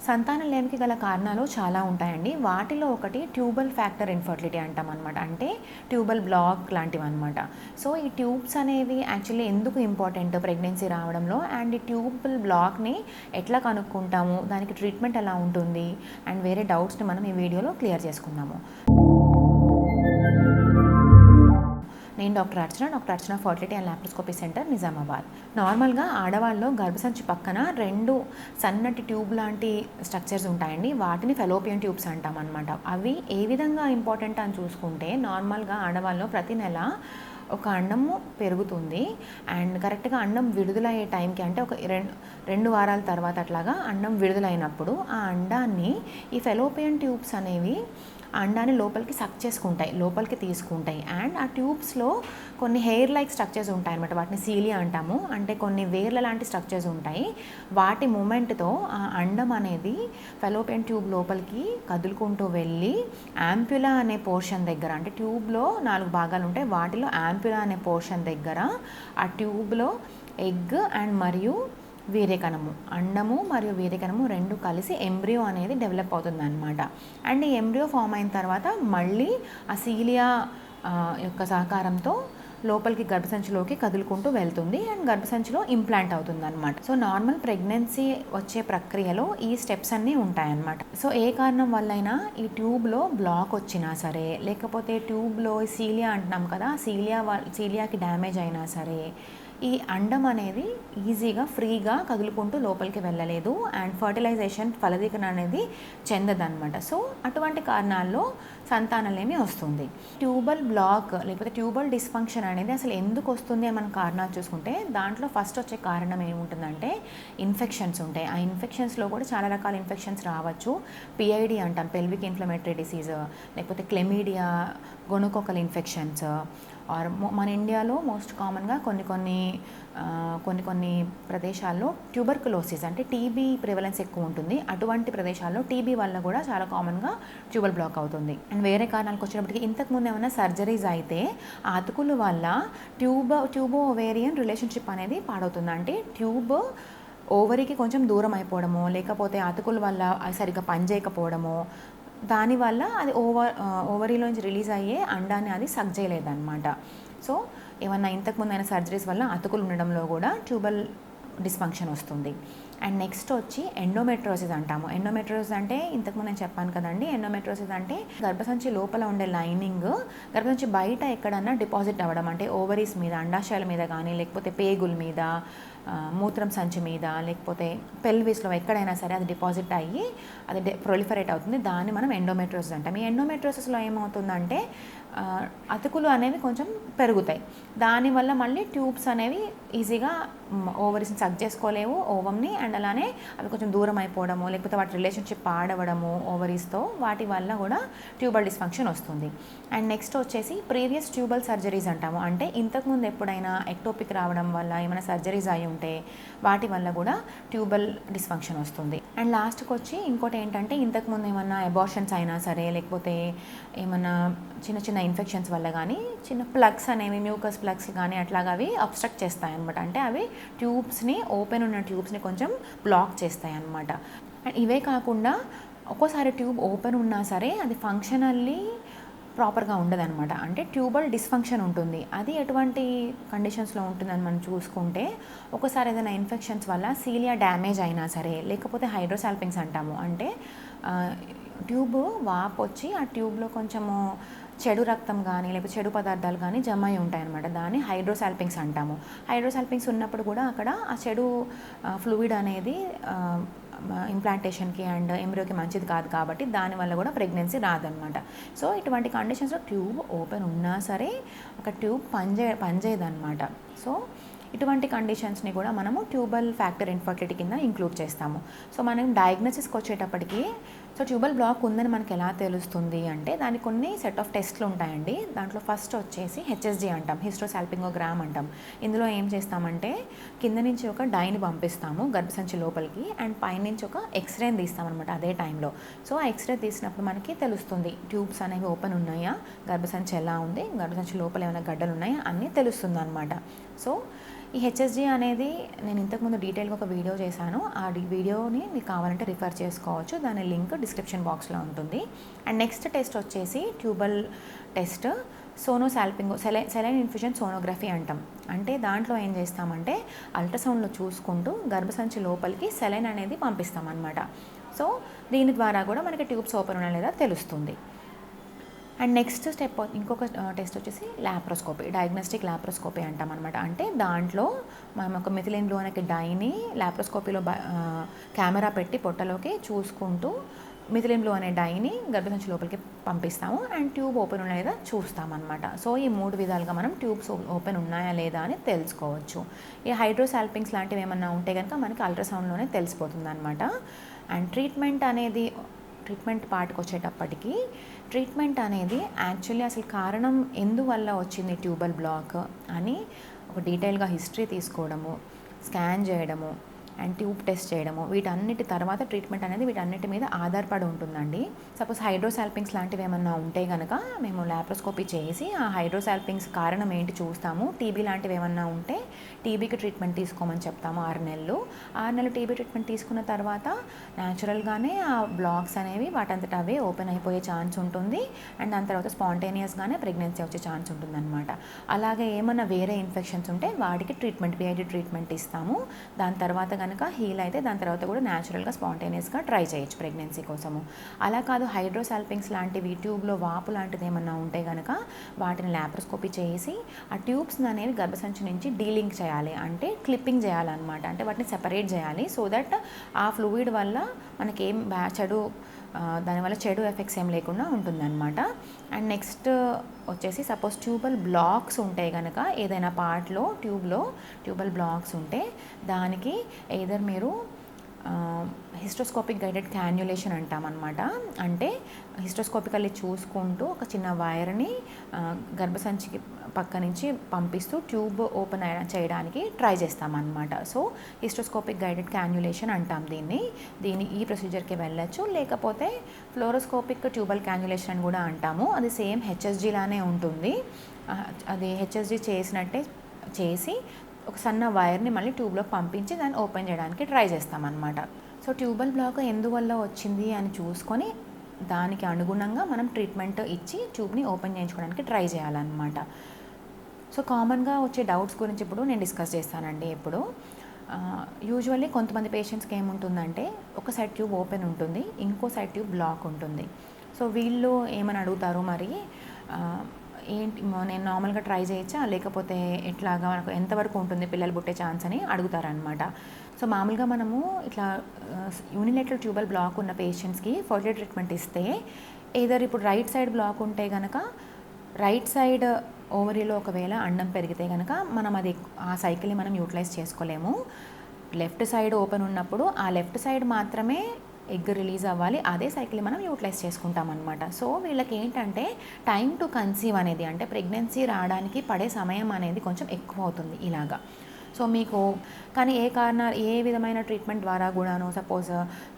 సంతానం లేమికి గల కారణాలు చాలా ఉంటాయండి. వాటిలో ఒకటి ట్యూబల్ ఫ్యాక్టర్ ఇన్ఫర్టిలిటీ అంటామనమాట. అంటే ట్యూబల్ బ్లాక్ లాంటివన్నమాట. సో ఈ ట్యూబ్స్ అనేవి యాక్చువల్లీ ఎందుకు ఇంపార్టెంట్ ప్రెగ్నెన్సీ రావడంలో, అండ్ ఈ ట్యూబల్ బ్లాక్ని ఎట్లా కనుక్కుంటాము, దానికి ట్రీట్మెంట్ ఎలా ఉంటుంది, అండ్ వేరే డౌట్స్ని మనం ఈ వీడియోలో క్లియర్ చేసుకుందాము. నేను doctor Archana fertility and laparoscopy centre, Nizamabad. నార్మల్గా ఆడవాళ్ళలో గర్భసంచి పక్కన 2 సన్నటి ట్యూబ్ లాంటి స్ట్రక్చర్స్ ఉంటాయండి. వాటిని ఫెలోపియన్ ట్యూబ్స్ అంటాం అనమాట. అవి ఏ విధంగా ఇంపార్టెంట్ అని చూసుకుంటే, నార్మల్గా ఆడవాళ్ళలో ప్రతి నెల ఒక అండము పెరుగుతుంది. అండ్ కరెక్ట్గా అండం విడుదలయ్యే టైంకి, అంటే ఒక 2 వారాల తర్వాత అట్లాగా అండం విడుదలైనప్పుడు ఆ అండాన్ని ఈ ఫెలోపియన్ ట్యూబ్స్ అనేవి అండాన్ని లోపలికి సక్ చేసుకుంటాయి, లోపలికి తీసుకుంటాయి. అండ్ ఆ ట్యూబ్స్లో కొన్ని హెయిర్ లైక్ స్ట్రక్చర్స్ ఉంటాయి అనమాట. వాటిని సీలియా అంటాము. అంటే కొన్ని వేర్ల లాంటి స్ట్రక్చర్స్ ఉంటాయి. వాటి మూమెంట్తో ఆ అండం అనేది ఫెలోపియన్ ట్యూబ్ లోపలికి కదులుకుంటూ వెళ్ళి యాంప్యులా అనే పోర్షన్ దగ్గర, అంటే ట్యూబ్లో 4 భాగాలు ఉంటాయి, వాటిలో యాంప్యులా అనే పోర్షన్ దగ్గర ఆ ట్యూబ్లో ఎగ్ అండ్ మరియు వీర్యకణము, అండము మరియు వీర్యకణము 2 కలిసి ఎంబ్రియో అనేది డెవలప్ అవుతుంది అనమాట. అండ్ ఈ ఎంబ్రియో ఫామ్ అయిన తర్వాత మళ్ళీ ఆ సీలియా యొక్క సహకారంతో లోపలికి గర్భసంచిలోకి కదులుకుంటూ వెళ్తుంది అండ్ గర్భసంచిలో ఇంప్లాంట్ అవుతుంది అనమాట. సో నార్మల్ ప్రెగ్నెన్సీ వచ్చే ప్రక్రియలో ఈ స్టెప్స్ అన్నీ ఉంటాయన్నమాట. సో ఏ కారణం వల్లైనా ఈ ట్యూబ్లో బ్లాక్ వచ్చినా సరే, లేకపోతే ట్యూబ్లో సీలియా అంటున్నాం కదా, సీలియాకి డ్యామేజ్ అయినా సరే, ఈ అండం అనేది ఈజీగా ఫ్రీగా కదులుకుంటూ లోపలికి వెళ్ళలేదు అండ్ ఫర్టిలైజేషన్ ఫలదీకరణ అనేది చెందదన్నమాట. సో అటువంటి కారణాల్లో సంతానలేమి వస్తుంది. ట్యూబల్ బ్లాక్ లేకపోతే ట్యూబల్ డిస్ఫంక్షన్ అనేది అసలు ఎందుకు వస్తుంది అని మనం కారణాలు చూసుకుంటే, దాంట్లో ఫస్ట్ వచ్చే కారణం ఏముంటుందంటే ఇన్ఫెక్షన్స్ ఉంటాయి. ఆ ఇన్ఫెక్షన్స్లో కూడా చాలా రకాల ఇన్ఫెక్షన్స్ రావచ్చు. పిఐడి అంటాం, పెల్విక్ ఇన్ఫ్లమేటరీ డిసీజ్, లేకపోతే క్లెమీడియా, గొనోకోకల్ ఇన్ఫెక్షన్స్, ఆర్ మన ఇండియాలో మోస్ట్ కామన్గా కొన్ని ప్రదేశాల్లో ట్యూబర్కులోసిస్ అంటే టీబీ ప్రివలెన్స్ ఎక్కువ ఉంటుంది. అటువంటి ప్రదేశాల్లో టీబీ వల్ల కూడా చాలా కామన్గా ట్యూబల్ బ్లాక్ అవుతుంది. అండ్ వేరే కారణాలకు వచ్చినప్పటికీ, ఇంతకుముందు ఏమైనా సర్జరీస్ అయితే ఆ అతుకుల వల్ల ట్యూబో ఓవేరియన్ రిలేషన్షిప్ అనేది పాడవుతుంది. అంటే ట్యూబ్ ఓవరీకి కొంచెం దూరం అయిపోవడము, లేకపోతే అతుకుల వల్ల అది సరిగ్గా పనిచేయకపోవడము, దానివల్ల అది ఓవరీలోంచి రిలీజ్ అయ్యే అండాన్ని అది సక్ చేయలేదన్నమాట. సో ఏమన్నా ఇంతకుముందు అయిన సర్జరీస్ వల్ల అతుకులు ఉండడంలో కూడా ట్యూబల్ డిస్ఫంక్షన్ వస్తుంది. అండ్ నెక్స్ట్ వచ్చి ఎండోమెట్రోసిస్ అంటాము. ఎండోమెట్రోసిస్ అంటే ఇంతకుముందు నేను చెప్పాను కదండి, ఎండోమెట్రోసిస్ అంటే గర్భసంచి లోపల ఉండే లైనింగ్ గర్భసంచి బయట ఎక్కడన్నా డిపాజిట్ అవ్వడం, అంటే ఓవరీస్ మీద, అండాశయాల మీద కానీ, లేకపోతే పేగుల మీద, మూత్రం సంచి మీద, లేకపోతే పెల్విస్లో ఎక్కడైనా సరే అది డిపాజిట్ అయ్యి అది ప్రొలిఫరేట్ అవుతుంది. దాన్ని మనం ఎండోమెట్రోసిస్ అంటాం. ఈ ఎండోమెట్రోసిస్లో ఏమవుతుందంటే అతుకులు అనేవి కొంచెం పెరుగుతాయి. దానివల్ల మళ్ళీ ట్యూబ్స్ అనేవి ఈజీగా ఓవరీస్ని సక్ చేసుకోలేవు, ఓవంని, అండ్ అలానే అవి కొంచెం దూరం అయిపోవడము, లేకపోతే వాటి రిలేషన్షిప్ పాడవడము ఓవరీస్తో, వాటి వల్ల కూడా ట్యూబల్ డిస్ఫంక్షన్ వస్తుంది. అండ్ నెక్స్ట్ వచ్చేసి ప్రీవియస్ ట్యూబల్ సర్జరీస్ అంటాము. అంటే ఇంతకుముందు ఎప్పుడైనా ఎక్టోపిక్ రావడం వల్ల ఏమైనా సర్జరీస్ అయి ఉంటే వాటి వల్ల కూడా ట్యూబల్ డిస్ఫంక్షన్ వస్తుంది. అండ్ లాస్ట్కి వచ్చి ఇంకోటి ఏంటంటే, ఇంతకుముందు ఏమన్నా అబార్షన్స్ అయినా సరే, లేకపోతే ఏమన్నా చిన్న ఇన్ఫెక్షన్స్ వల్ల కానీ, చిన్న ప్లగ్స్ అనేవి, మ్యూకస్ ప్లగ్స్ కానీ అట్లాగా అవి అబ్స్ట్రక్ట్ చేస్తాయి అనమాట. అంటే అవి ట్యూబ్స్ని, ఓపెన్ ఉన్న ట్యూబ్స్ని కొంచెం బ్లాక్ చేస్తాయి అన్నమాట. అండ్ ఇవే కాకుండా ఒక్కోసారి ట్యూబ్ ఓపెన్ ఉన్నా సరే అది ఫంక్షనల్లీ ప్రాపర్గా ఉండదన్నమాట. అంటే ట్యూబల్ డిస్ఫంక్షన్ ఉంటుంది. అది ఎటువంటి కండిషన్స్లో ఉంటుందని మనం చూసుకుంటే, ఒకసారి ఏదైనా ఇన్ఫెక్షన్స్ వల్ల సీలియా డ్యామేజ్ అయినా సరే, లేకపోతే హైడ్రోసాల్పింగ్స్ అంటాము. అంటే ట్యూబ్ వాపు వచ్చి ఆ ట్యూబ్లో కొంచెము చెడు రక్తం కానీ, లేకపోతే చెడు పదార్థాలు కానీ జమ అయి ఉంటాయన్నమాట. దాన్ని హైడ్రోసాల్పింగ్స్ అంటాము. హైడ్రోసాల్పింగ్స్ ఉన్నప్పుడు కూడా అక్కడ ఆ చెడు ఫ్లూయిడ్ అనేది ఇంప్లాంటేషన్కి అండ్ ఎంబ్రియోకి మంచిది కాదు, కాబట్టి దానివల్ల కూడా ప్రెగ్నెన్సీ రాదనమాట. సో ఇటువంటి కండిషన్స్లో ట్యూబ్ ఓపెన్ ఉన్నా సరే అక్కడ ట్యూబ్ పనిచేయదన్నమాట. సో ఇటువంటి కండిషన్స్ని కూడా మనము ట్యూబల్ ఫ్యాక్టర్ ఇన్ఫర్టిలిటీ కింద ఇంక్లూడ్ చేస్తాము. సో మనం డయాగ్నోసిస్కి వచ్చేటప్పటికి, సో ట్యూబల్ బ్లాక్ ఉందని మనకి ఎలా తెలుస్తుంది అంటే, దానికి కొన్ని సెట్ ఆఫ్ టెస్ట్లు ఉంటాయండి. దాంట్లో ఫస్ట్ వచ్చేసి హెచ్ఎస్జీ అంటాం, హిస్టోసాల్పింగోగ్రామ్ అంటాం. ఇందులో ఏం చేస్తామంటే, కింద నుంచి ఒక డైని పంపిస్తాము గర్భసంచి లోపలికి, అండ్ పైనుంచి ఒక ఎక్స్రేని తీస్తామన్నమాట అదే టైంలో. సో ఆ ఎక్స్రే తీసినప్పుడు మనకి తెలుస్తుంది ట్యూబ్స్ అనేవి ఓపెన్ ఉన్నాయా, గర్భసంచి ఎలా ఉంది, గర్భసంచి లోపల ఏమైనా గడ్డలు ఉన్నాయా అన్నీ తెలుస్తుంది అనమాట. సో ఈ హెచ్ఎస్జీ అనేది నేను ఇంతకుముందు డీటెయిల్గా ఒక వీడియో చేశాను. ఆ వీడియోని మీకు కావాలంటే రిఫర్ చేసుకోవచ్చు. దాని లింక్ డిస్క్రిప్షన్ బాక్స్లో ఉంటుంది. అండ్ నెక్స్ట్ టెస్ట్ వచ్చేసి tubal test, sonosalpingo saline infusion sonography అంటాం. అంటే దాంట్లో ఏం చేస్తామంటే అల్ట్రాసౌండ్లో చూసుకుంటూ గర్భసంచి లోపలికి సెలైన్ అనేది పంపిస్తాం అన్నమాట. సో దీని ద్వారా కూడా మనకి ట్యూబ్స్ ఓపెన్ ఉన్నా లేదా తెలుస్తుంది. అండ్ నెక్స్ట్ స్టెప్ ఇంకొక టెస్ట్ వచ్చేసి ల్యాప్రోస్కోపీ, డయాగ్నోస్టిక్ ల్యాప్రోస్కోపీ అంటాం అనమాట. అంటే దాంట్లో మనం ఒక మిథిలిన్ బ్లూ అనే డైని ల్యాప్రోస్కోపీలో కెమెరా పెట్టి పొట్టలోకి చూసుకుంటూ మిథిలిన్ బ్లూ అనే డైని గర్భసంచి లోపలికి పంపిస్తాము అండ్ ట్యూబ్ ఓపెన్ ఉన్నాయా లేదా చూస్తామన్నమాట. సో ఈ 3 విధాలుగా మనం ట్యూబ్స్ ఓపెన్ ఉన్నాయా లేదా అని తెలుసుకోవచ్చు. ఈ హైడ్రోసాల్పింగ్స్ లాంటివి ఏమన్నా ఉంటే కనుక మనకి అల్ట్రాసౌండ్లోనే తెలిసిపోతుంది అనమాట. అండ్ ట్రీట్మెంట్ పార్ట్కి వచ్చేటప్పటికి ట్రీట్మెంట్ అనేది యాక్చువల్లీ అసలు కారణం ఎందువల్ల వచ్చింది ట్యూబల్ బ్లాక్ అని ఒక డీటెయిల్గా హిస్టరీ తీసుకోవడము, స్కాన్ చేయడము అండ్ ట్యూబ్ టెస్ట్ చేయడము, వీటన్నిటి తర్వాత ట్రీట్మెంట్ అనేది వీటన్నిటి మీద ఆధారపడి ఉంటుందండి. సపోజ్ హైడ్రోసాల్పింగ్స్ లాంటివి ఏమన్నా ఉంటే కనుక మేము ల్యాప్రోస్కోపీ చేసి ఆ హైడ్రోసాల్పింగ్స్ కారణం ఏంటి చూస్తాము. టీబీ లాంటివి ఏమన్నా ఉంటే టీబీకి ట్రీట్మెంట్ తీసుకోమని చెప్తాము 6 నెలలు. 6 నెలలు టీబీ ట్రీట్మెంట్ తీసుకున్న తర్వాత న్యాచురల్గానే ఆ బ్లాక్స్ అనేవి వాటంతట అవే ఓపెన్ అయిపోయే ఛాన్స్ ఉంటుంది. అండ్ దాని తర్వాత స్పాంటేనియస్గానే ప్రెగ్నెన్సీ వచ్చే ఛాన్స్ ఉంటుంది అనమాట. అలాగే ఏమన్నా వేరే ఇన్ఫెక్షన్స్ ఉంటే వాటికి పిఐడి ట్రీట్మెంట్ ఇస్తాము. దాని తర్వాత కనుక హీల్ అయితే దాని తర్వాత కూడా న్యాచురల్గా స్పాంటేనియస్గా ట్రై చేయొచ్చు ప్రెగ్నెన్సీ కోసము. అలా కాదు హైడ్రోసాల్పింగ్స్ లాంటివి ట్యూబ్లో వాపు లాంటిది ఏమన్నా ఉంటే కనుక వాటిని ల్యాప్రోస్కోపీ చేసి ఆ ట్యూబ్స్ అనేవి గర్భసంచి నుంచి డీలింక్ చేయాలి, అంటే క్లిప్పింగ్ చేయాలన్నమాట. అంటే వాటిని సెపరేట్ చేయాలి సో దట్ ఆ ఫ్లూయిడ్ వల్ల మనకేం దానివల్ల చెడు ఎఫెక్ట్స్ ఏం లేకుండా ఉంటుందన్నమాట. అండ్ నెక్స్ట్ వచ్చేసి సపోజ్ ట్యూబల్ బ్లాక్స్ ఉంటే కనుక ఏదైనా పార్ట్లో ట్యూబల్ బ్లాక్స్ ఉంటే దానికి ఎయిదర్ మీరు హిస్టోస్కోపిక్ గైడెడ్ క్యాన్యులేషన్ అంటామన్నమాట. అంటే హిస్టోస్కోపికల్లీ చూసుకుంటూ ఒక చిన్న వైర్ని గర్భసంచికి పక్క నుంచి పంపిస్తూ ట్యూబ్ ఓపెన్ చేయడానికి ట్రై చేస్తామన్నమాట. సో హిస్టోస్కోపిక్ గైడెడ్ క్యాన్యులేషన్ అంటాం దీన్ని ఈ ప్రొసీజర్కి వెళ్ళచ్చు. లేకపోతే ఫ్లోరోస్కోపిక్ ట్యూబల్ క్యాన్యులేషన్ అని కూడా అంటాము. అది సేమ్ హెచ్ఎస్జీ లానే ఉంటుంది. అది హెచ్ఎస్జీ చేసినట్టే చేసి ఒక సన్న వైర్ని మళ్ళీ ట్యూబ్లో పంపించి దాన్ని ఓపెన్ చేయడానికి ట్రై చేస్తామన్నమాట. సో ట్యూబల్ బ్లాక్ ఎందువల్ల వచ్చింది అని చూసుకొని దానికి అనుగుణంగా మనం ట్రీట్మెంట్ ఇచ్చి ట్యూబ్ని ఓపెన్ చేయించుకోవడానికి ట్రై చేయాలన్నమాట. సో కామన్గా వచ్చే డౌట్స్ గురించి ఇప్పుడు నేను డిస్కస్ చేస్తానండి. ఇప్పుడు యూజువల్లీ కొంతమంది పేషెంట్స్కి ఏముంటుందంటే ఒక సైడ్ ట్యూబ్ ఓపెన్ ఉంటుంది, ఇంకో సైడ్ ట్యూబ్ బ్లాక్ ఉంటుంది. సో వీళ్ళు ఏమని అడుగుతారు, మరి ఏంటి నేను నార్మల్గా ట్రై చేయొచ్చా లేకపోతే ఎట్లాగా మనకు ఎంతవరకు ఉంటుంది పిల్లలు పుట్టే ఛాన్స్ అని అడుగుతారనమాట. సో మామూలుగా మనము ఇట్లా యూనిలేటరల్ ట్యూబల్ బ్లాక్ ఉన్న పేషెంట్స్కి ఫర్టిలిటీ ట్రీట్మెంట్ ఇస్తే ఏదర్ ఇప్పుడు రైట్ సైడ్ బ్లాక్ ఉంటే కనుక రైట్ సైడ్ ఓవరీలో ఒకవేళ అండం పెరిగితే కనుక మనం ఆ సైకిల్ని మనం యూటిలైజ్ చేసుకోలేము. లెఫ్ట్ సైడ్ ఓపెన్ ఉన్నప్పుడు ఆ లెఫ్ట్ సైడ్ మాత్రమే ఎగ్ రిలీజ్ అవ్వాలి, అదే సైకిల్ మనం యూటిలైజ్ చేసుకుంటాం అనమాట. సో వీళ్ళకి ఏంటంటే టైం టు కన్సీవ్ అనేది, అంటే ప్రెగ్నెన్సీ రావడానికి పడే సమయం అనేది కొంచెం ఎక్కువ అవుతుంది ఇలాగా. సో మీకు కానీ ఏ విధమైన ట్రీట్మెంట్ ద్వారా కూడాను సపోజ్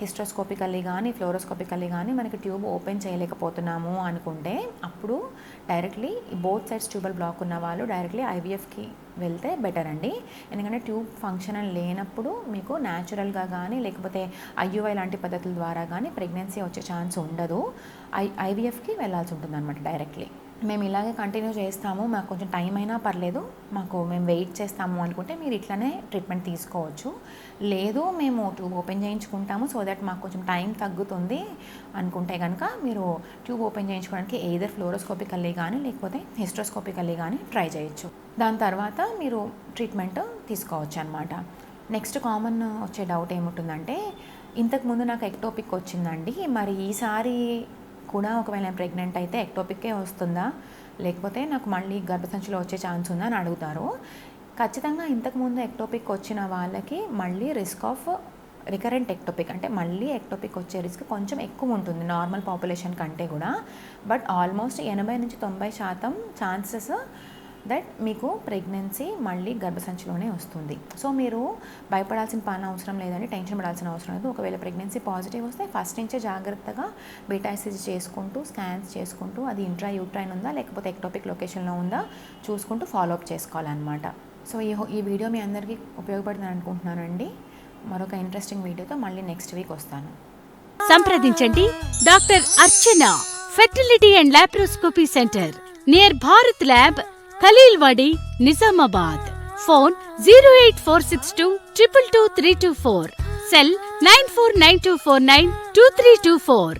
హిస్టోస్కోపికల్లీ కానీ ఫ్లోరోస్కోపికల్లీ కానీ మనకి ట్యూబ్ ఓపెన్ చేయలేకపోతున్నాము అనుకుంటే అప్పుడు directly both sides tubal black ఉన్న వాళ్ళు డైరెక్ట్లీ ఐవీఎఫ్కి వెళ్తే బెటర్ అండి. ఎందుకంటే ట్యూబ్ ఫంక్షన్ లేనప్పుడు మీకు న్యాచురల్గా కానీ లేకపోతే ఐయుఐ లాంటి పద్ధతుల ద్వారా కానీ ప్రెగ్నెన్సీ వచ్చే ఛాన్స్ ఉండదు. ఐవీఎఫ్కి వెళ్ళాల్సి ఉంటుంది అనమాట డైరెక్ట్లీ. మేము ఇలాగే కంటిన్యూ చేస్తాము, మాకు కొంచెం టైం అయినా పర్లేదు, మేము వెయిట్ చేస్తాము అనుకుంటే మీరు ఇట్లనే ట్రీట్మెంట్ తీసుకోవచ్చు. లేదు మేము ట్యూబ్ ఓపెన్ చేయించుకుంటాము సో దట్ మాకు కొంచెం టైం తగ్గుతుంది అనుకుంటే కనుక మీరు ట్యూబ్ ఓపెన్ చేయించుకోవడానికి ఎయిదర్ ఫ్లోరోస్కోపికల్లీ కానీ లేకపోతే హిస్టోస్కోపికల్లీ కానీ ట్రై చేయొచ్చు. దాని తర్వాత మీరు ట్రీట్మెంట్ తీసుకోవచ్చు అనమాట. నెక్స్ట్ కామన్ వచ్చే డౌట్ ఏముంటుందంటే ఇంతకుముందు నాకు ఎక్టోపిక్ వచ్చిందండి, మరి ఈసారి కూడా ఒకవేళ నేను ప్రెగ్నెంట్ అయితే ఎక్టోపిక్కే వస్తుందా లేకపోతే నాకు మళ్ళీ గర్భసంచిలో వచ్చే ఛాన్స్ ఉందా అని అడుగుతారు. ఖచ్చితంగా ఇంతకుముందు ఎక్టోపిక్ వచ్చిన వాళ్ళకి మళ్ళీ రిస్క్ ఆఫ్ రికరెంట్ ఎక్టోపిక్ అంటే మళ్ళీ ఎక్టోపిక్ వచ్చే రిస్క్ కొంచెం ఎక్కువ ఉంటుంది నార్మల్ పాపులేషన్ కంటే కూడా. బట్ ఆల్మోస్ట్ 80-90% ఛాన్సెస్ దట్ మీకు ప్రెగ్నెన్సీ మళ్ళీ గర్భసంచిలోనే వస్తుంది. సో మీరు భయపడాల్సిన పని అవసరం లేదండి, టెన్షన్ పడాల్సిన అవసరం లేదు. ఒకవేళ ప్రెగ్నెన్సీ పాజిటివ్ వస్తే ఫస్ట్ నుంచే జాగ్రత్తగా బీటాసిజీ చేసుకుంటూ స్కాన్స్ చేసుకుంటూ అది ఇంట్రా యూట్రైన్ ఉందా లేకపోతే ఎక్టోపిక్ లొకేషన్లో ఉందా చూసుకుంటూ ఫాలోఅప్ చేసుకోవాలన్నమాట. సో ఈ వీడియో మీ అందరికీ ఉపయోగపడుతుంది అనుకుంటున్నానండి. మరొక ఇంట్రెస్టింగ్ వీడియోతో మళ్ళీ నెక్స్ట్ వీక్ వస్తాను. సంప్రదించండి doctor Archana fertility and laparoscopy centre near Bharat lab, Khaleelwadi, Nizamabad. Phone 08462 222 324. Cell 9492492324.